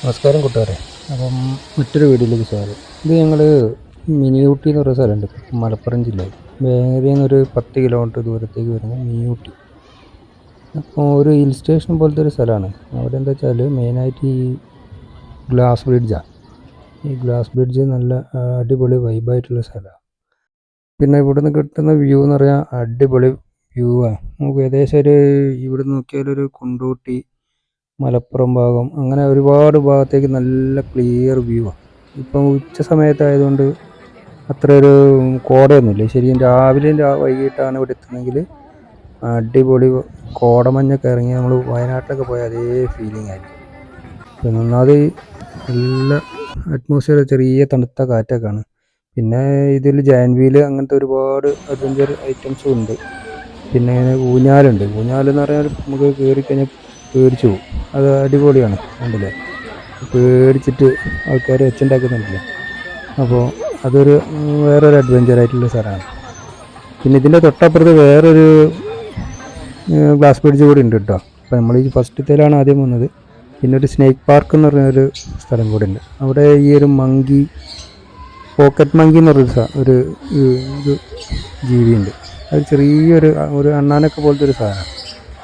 നമസ്കാരം കൂട്ടുകാരെ. അപ്പം മറ്റൊരു വീഡിയോയിലേക്ക് സ്വാഗതം. ഇത് ഞങ്ങൾ മിനി ഊട്ടി എന്ന് പറയുന്ന സ്ഥലമുണ്ട്, മലപ്പുറം ജില്ലയിൽ. വേങ്ങരയിൽ നിന്നൊരു 10 കിലോമീറ്റർ ദൂരത്തേക്ക് വരുന്ന മിനി ഊട്ടി. അപ്പോൾ ഒരു ഹിൽ സ്റ്റേഷൻ പോലത്തെ ഒരു സ്ഥലമാണ്. അവിടെ എന്താ വെച്ചാൽ മെയിനായിട്ട് ഈ ഗ്ലാസ് ബ്രിഡ്ജാണ്. ഈ ഗ്ലാസ് ബ്രിഡ്ജ് നല്ല അടിപൊളി വൈബായിട്ടുള്ള സ്ഥലമാണ്. പിന്നെ ഇവിടുന്ന് കിട്ടുന്ന വ്യൂ എന്ന് പറഞ്ഞാൽ അടിപൊളി വ്യൂ ആണ്. നമുക്ക് ഏകദേശം ഇവിടെ നോക്കിയാലൊരു കുണ്ടൂട്ടി, മലപ്പുറം ഭാഗം, അങ്ങനെ ഒരുപാട് ഭാഗത്തേക്ക് നല്ല ക്ലിയർ വ്യൂ ആണ്. ഇപ്പം ഉച്ച സമയത്തായതുകൊണ്ട് അത്ര ഒരു കോടയൊന്നുമില്ല. ശരിക്കും രാവിലെയും വൈകിട്ടാണ് ഇവിടെ എത്തുന്നതെങ്കിൽ അടിപൊളി കോടമഞ്ഞൊക്കെ ഇറങ്ങി നമ്മൾ വയനാട്ടിലൊക്കെ പോയ അതേ ഫീലിംഗ് ആയിരിക്കും. പിന്നെ ഒന്നാമത് നല്ല അറ്റ്മോസ്ഫിയർ, ചെറിയ തണുത്ത കാറ്റൊക്കെയാണ്. പിന്നെ ഇതിൽ ജയൻറ്റ് വീൽ അങ്ങനത്തെ ഒരുപാട് അഡ്വഞ്ചർ ഐറ്റംസും ഉണ്ട്. പിന്നെ ഊഞ്ഞാലുണ്ട്. ഊഞ്ഞാലെന്ന് പറഞ്ഞാൽ നമുക്ക് കയറിക്കഴിഞ്ഞാൽ പേടിച്ചു പോകും. അത് അടിപൊളിയാണ്. കണ്ടില്ലേ, പേടിച്ചിട്ട് ആൾക്കാർ വെച്ചുണ്ടാക്കുന്നുണ്ടല്ലോ. അപ്പോൾ അതൊരു വേറൊരു അഡ്വഞ്ചറായിട്ടുള്ള സ്ഥലമാണ്. പിന്നെ ഇതിൻ്റെ തൊട്ടപ്പുറത്ത് വേറൊരു ഗ്ലാസ് ബ്രിഡ്ജ് കൂടി ഉണ്ട് കേട്ടോ. അപ്പോൾ നമ്മൾ ഈ ഫസ്റ്റത്തേലാണ് ആദ്യം വന്നത്. പിന്നെ ഒരു സ്നേക്ക് പാർക്ക് എന്ന് പറഞ്ഞൊരു സ്ഥലം കൂടി ഉണ്ട്. അവിടെ ഈ ഒരു മങ്കി, പോക്കറ്റ് മങ്കി എന്ന് പറഞ്ഞൊരു ഒരു ജീവിയുണ്ട്. അത് ചെറിയൊരു അണ്ണാനൊക്കെ പോലത്തെ ഒരു സാധനമാണ്.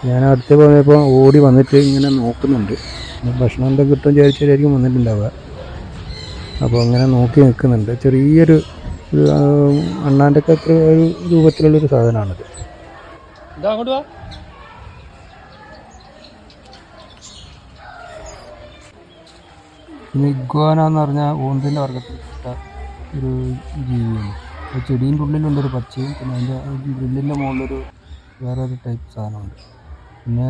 ഞാൻ അടുത്ത് പോയപ്പോൾ ഓടി വന്നിട്ട് ഇങ്ങനെ നോക്കുന്നുണ്ട്. ഭക്ഷണം എന്താ കിട്ടുമെന്ന് വിചാരിച്ചായിരിക്കും വന്നിട്ടുണ്ടാവുക. അപ്പോൾ അങ്ങനെ നോക്കി നിൽക്കുന്നുണ്ട്. ചെറിയൊരു അണ്ണാൻ്റെ ഒക്കെ അത്ര ഒരു രൂപത്തിലുള്ളൊരു സാധനമാണിത്. പിന്നെ ഇഗ്വാന എന്ന് പറഞ്ഞാൽ ഓന്തിൻ്റെ വർഗത്തിൽപ്പെട്ട ഒരു ജീവിയാണ്. ചെടീൻ്റെ ഉള്ളിലുണ്ടൊരു പച്ചയും, പിന്നെ അതിൻ്റെ ഗ്രില്ലിൻ്റെ മുകളിലൊരു വേറൊരു ടൈപ്പ് സാധനമുണ്ട്. പിന്നെ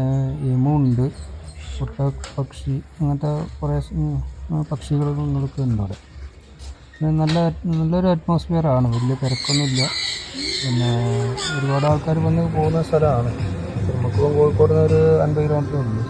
എമുണ്ട്, പക്ഷി, അങ്ങനത്തെ കുറേ പക്ഷികളൊക്കെ ഉണ്ട് അവിടെ. നല്ലൊരു അറ്റ്മോസ്ഫിയറാണ്. വലിയ തിരക്കൊന്നുമില്ല. പിന്നെ ഒരുപാട് ആൾക്കാർ വന്ന് പോകുന്ന സ്ഥലമാണ്. നമുക്കിപ്പം കോഴിക്കോട് നിന്ന് ഒരു 50 കിലോമീറ്റർ ഉള്ളൂ.